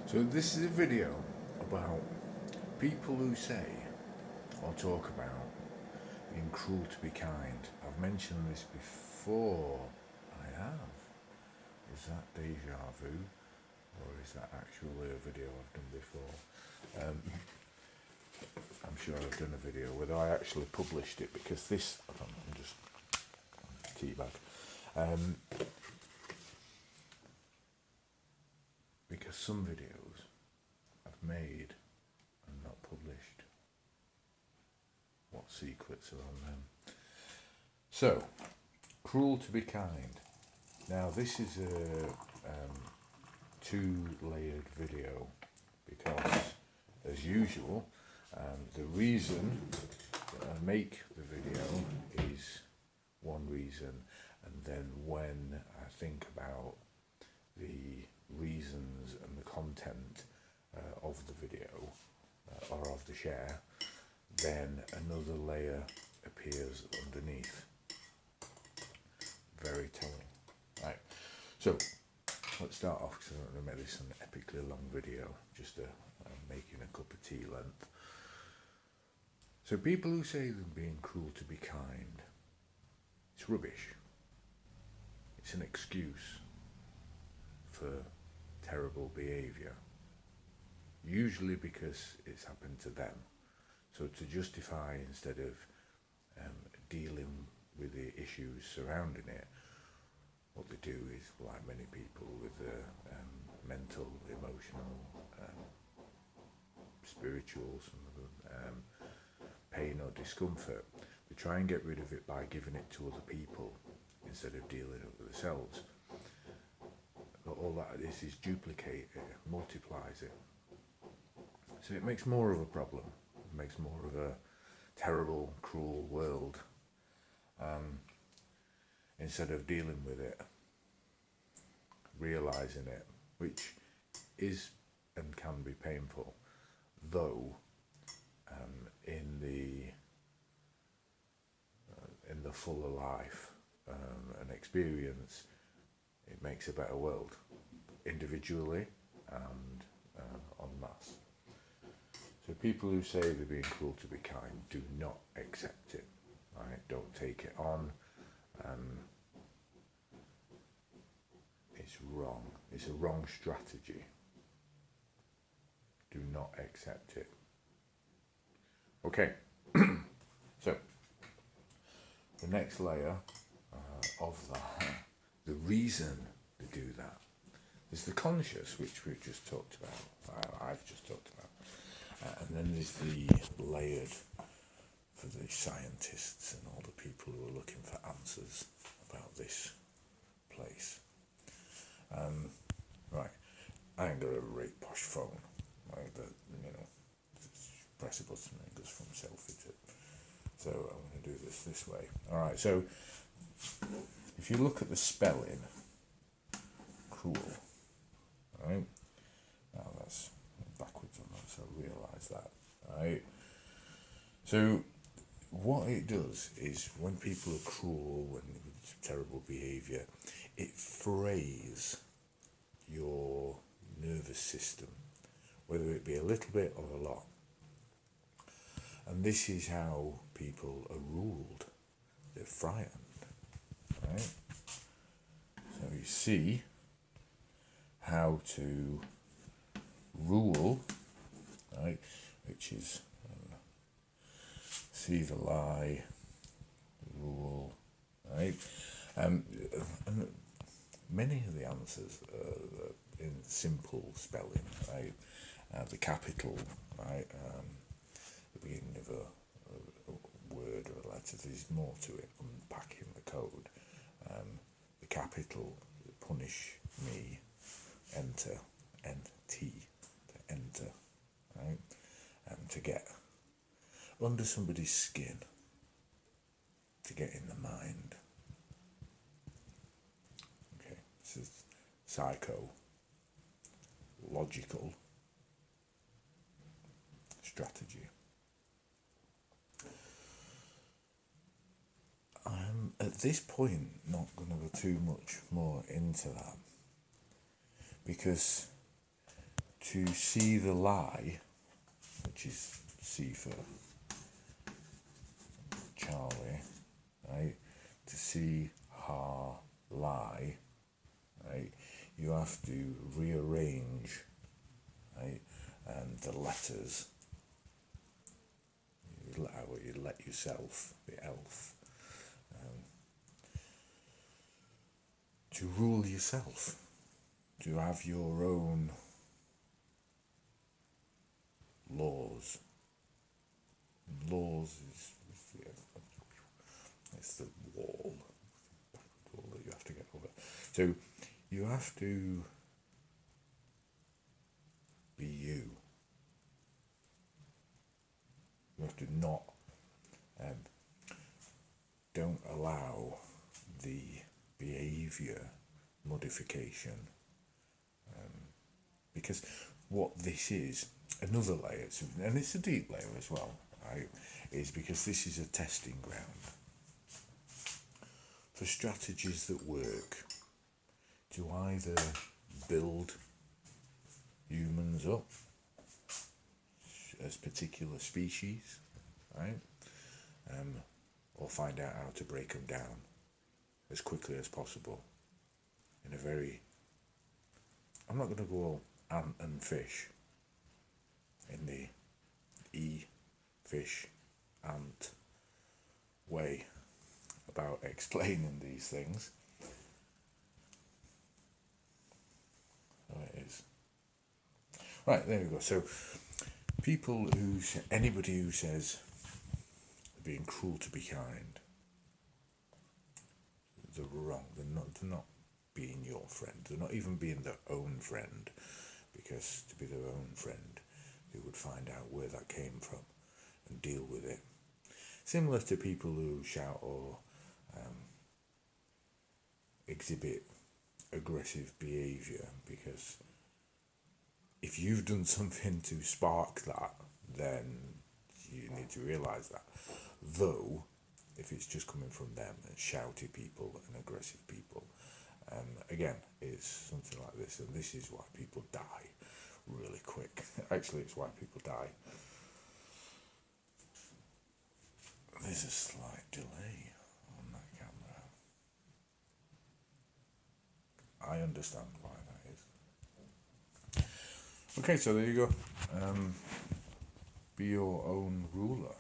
So this is a video about people who say or talk about being cruel to be kind. I've mentioned this before. I have. Is that deja vu? Or is that actually a video I've done before? I'm sure I've done a video, whether I actually published it, because this, I'm just teabag. Because some videos I've made and not published. What secrets are on them? So, cruel to be kind. Now this is a two-layered video because, as usual, the reason that I make the video is one reason, and then when I think about the reasons and the content of the video or of the share, then another layer appears underneath. Very telling. Right, so let's start off, because I don't want to make this an epically long video, just making a cup of tea length. So people who say they're being cruel to be kind, it's rubbish. It's an excuse for terrible behaviour, usually because it's happened to them. So to justify, instead of dealing with the issues surrounding it, what they do is, like many people with mental, emotional, spiritual, pain or discomfort, they try and get rid of it by giving it to other people instead of dealing it with themselves. But all that is duplicate it, multiplies it. So it makes more of a problem. It makes more of a terrible, cruel world. Instead of dealing with it, realising it, which is and can be painful, though in the fuller life and experience, it makes a better world, individually and en masse. So people who say they're being cruel to be kind, do not accept it. Right? Don't take it on. It's wrong. It's a wrong strategy. Do not accept it. Okay. So the next layer of that, the reason to do that, is the conscious, which we've just talked about. I've just talked about, and then there's the layered for the scientists and all the people who are looking for answers about this place. Right, I ain't got a really posh phone, like that, just press a button and it goes from selfie to. So I'm going to do this way. All right. So if you look at the spelling, cruel. All right. Now that's backwards on that, so I realise that. All right. So what it does is, when people are cruel, when with terrible behaviour, it frays your nervous system, whether it be a little bit or a lot. And this is how people are ruled. They're frightened, right? So you see how to rule, right? Which is see the lie, rule, right? And many of the answers are in simple spelling, right? The capital, right? The beginning of a word or a letter. There's more to it. Unpacking the code. The capital, punish me, enter, N-T, to enter, right? To get under somebody's skin, to get in the mind. Okay, this is psycho, logical strategy. I'm at this point not going to go too much more into that, because to see the lie, which is C for Charlie, right? To see her lie, right? You have to rearrange, right? And the letters. You let yourself, the elf, to rule yourself, to have your own laws. Laws is it's the wall that you have to get over. So you have to be you. You have to not, don't allow the behaviour modification, because what this is, another layer, and it's a deep layer as well, right, is because this is a testing ground for strategies that work to either build humans up as particular species, right, or find out how to break them down as quickly as possible in a very, I'm not going to go ant and fish in the fish ant way about explaining these things. Oh, it is. Right, there we go. So anybody who says being cruel to be kind, they're wrong. They're not being your friend. They're not even being their own friend, because to be their own friend, they would find out where that came from and deal with it. Similar to people who shout or exhibit aggressive behaviour, because if you've done something to spark that, then you need to realise that. Though, if it's just coming from them and shouty people and aggressive people, again, it's something like this, and this is why people die really quick. Actually, it's why people die. There's a slight delay on that camera. I understand why that is. Okay, so there you go. Be your own ruler.